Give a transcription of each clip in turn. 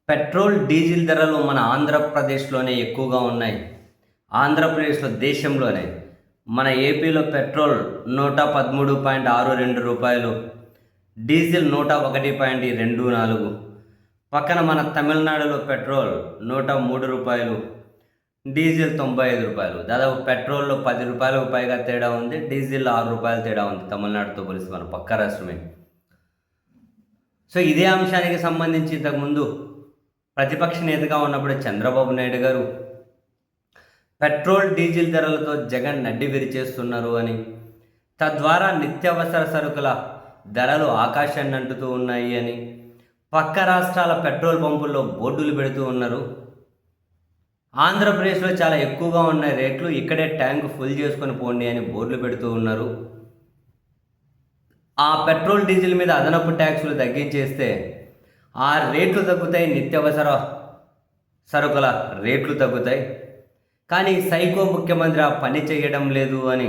Petrol, diesel ధరలు మన ఆంధ్రప్రదేశ్‌లోనే ఎక్కువగా ఉన్నాయి. ఆంధ్రప్రదేశ్‌లో దేశంలోనే. మన ఏపీలో పెట్రోల్ రూ. 113.62, డీజిల్ రూ. 101.24. పక్కన మన తమిళనాడులో పెట్రోల్ రూ. 103, డీజిల్ రూ. 95. దాదాపు పెట్రోల్‌లో రూ. 10 పైగా తేడా ఉంది. డీజిల్‌లో రూ. 6 తేడా ఉంది తమిళనాడుతో పోలిస్తే మన పక్క రాష్ట్రమే. సో, ఇదే అంశానికి సంబంధించి ఇంతకుముందు ప్రతిపక్ష నేతగా ఉన్నప్పుడు చంద్రబాబు నాయుడు గారు పెట్రోల్, డీజిల్ ధరలతో జగన్ నడ్డి విరిచేస్తున్నారు అని, తద్వారా నిత్యావసర సరుకుల ధరలు ఆకాశాన్ని అంటుతూ ఉన్నాయి అని, పక్క రాష్ట్రాల పెట్రోల్ పంపుల్లో బోర్డులు పెడుతూ ఉన్నారు. ఆంధ్రప్రదేశ్లో చాలా ఎక్కువగా ఉన్న రేట్లు, ఇక్కడే ట్యాంక్ ఫుల్ చేసుకొని పోండి అని బోర్డులు పెడుతూ ఉన్నారు. ఆ పెట్రోల్, డీజిల్ మీద అదనపు ట్యాక్సులు తగ్గించేస్తే ఆ రేట్లు తగ్గుతాయి, నిత్యావసర సరుకుల రేట్లు తగ్గుతాయి. కానీ సైకో ముఖ్యమంత్రి ఆ పని చేయడం లేదు అని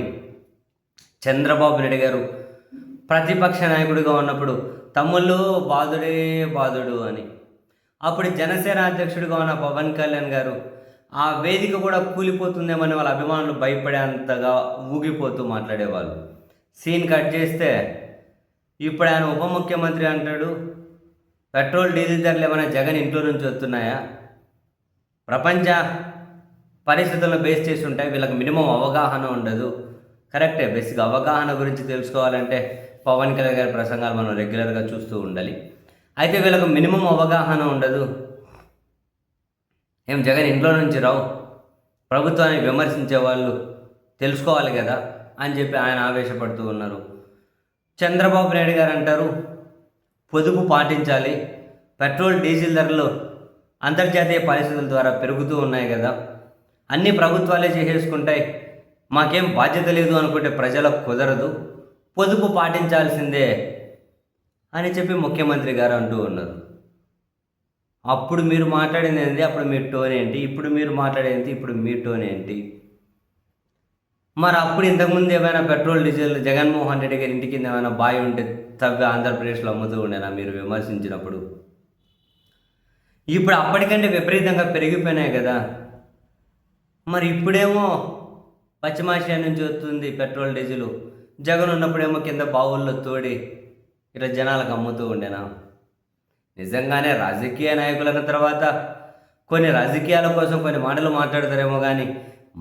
చంద్రబాబు నాయుడు గారు ప్రతిపక్ష నాయకుడిగా ఉన్నప్పుడు తమ్ముళ్ళు బాధుడే బాధుడు అని, అప్పుడు జనసేన అధ్యక్షుడిగా ఉన్న పవన్ కళ్యాణ్ గారు ఆ వేదిక కూడా కూలిపోతుందేమని వాళ్ళ అభిమానులు భయపడేంతగా ఊగిపోతూ మాట్లాడేవాళ్ళు. సీన్ కట్ చేస్తే ఇప్పుడు ఆయన ఉప ముఖ్యమంత్రి అంటాడు, పెట్రోల్, డీజిల్ ధరలు ఏమైనా జగన్ ఇంట్లో నుంచి వస్తున్నాయా? ప్రపంచ పరిస్థితులను బేస్ చేసి ఉంటాయి. వీళ్ళకి మినిమం అవగాహన ఉండదు. కరెక్టే, బేసిక్ అవగాహన గురించి తెలుసుకోవాలంటే పవన్ కళ్యాణ్ గారి ప్రసంగాలు మనం రెగ్యులర్గా చూస్తూ ఉండాలి. అయితే వీళ్ళకు మినిమం అవగాహన ఉండదు. ఏం జగన్ ఇంట్లో నుంచి రావు, ప్రభుత్వాన్ని విమర్శించే వాళ్ళు తెలుసుకోవాలి కదా అని చెప్పి ఆయన ఆవేశపడుతూ ఉన్నారు. చంద్రబాబు నాయుడు గారు అంటారు, పొదుపు పాటించాలి, పెట్రోల్, డీజిల్ ధరలు అంతర్జాతీయ పరిస్థితుల ద్వారా పెరుగుతూ ఉన్నాయి కదా, అన్ని ప్రభుత్వాలే చేసేసుకుంటాయి, మాకేం బాధ్యత లేదు అనుకుంటే ప్రజలకు కుదరదు, పొదుపు పాటించాల్సిందే అని చెప్పి ముఖ్యమంత్రి గారు అంటూ ఉన్నారు. అప్పుడు మీరు మాట్లాడింది ఏంటి? అప్పుడు మీ టోన్ ఏంటి? ఇప్పుడు మీరు మాట్లాడేది, ఇప్పుడు మీ టోన్ ఏంటి? మరి అప్పుడు ఇంతకుముందు ఏమైనా పెట్రోల్, డీజిల్ జగన్మోహన్ రెడ్డి గారి ఇంటి కింద ఏమైనా బావి ఉంటే తవ్వి ఆంధ్రప్రదేశ్లో అమ్ముతూ ఉండేనా మీరు విమర్శించినప్పుడు? ఇప్పుడు అప్పటికంటే విపరీతంగా పెరిగిపోయినాయి కదా. మరి ఇప్పుడేమో పశ్చిమాసియా నుంచి వస్తుంది పెట్రోల్, డీజిల్, జగన్ ఉన్నప్పుడేమో కింద బావుల్లో తోడి ఇట్లా జనాలకు అమ్ముతూ ఉండేనా? నిజంగానే రాజకీయ నాయకులన్న తర్వాత కొన్ని రాజకీయాల కోసం కొన్ని మాటలు మాట్లాడతారేమో కానీ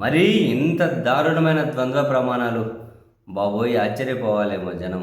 మరీ ఇంత దారుణమైన ద్వంద్వ ప్రమాణాలు, బాబోయ్ ఆశ్చర్యపోవాలేమో జనం.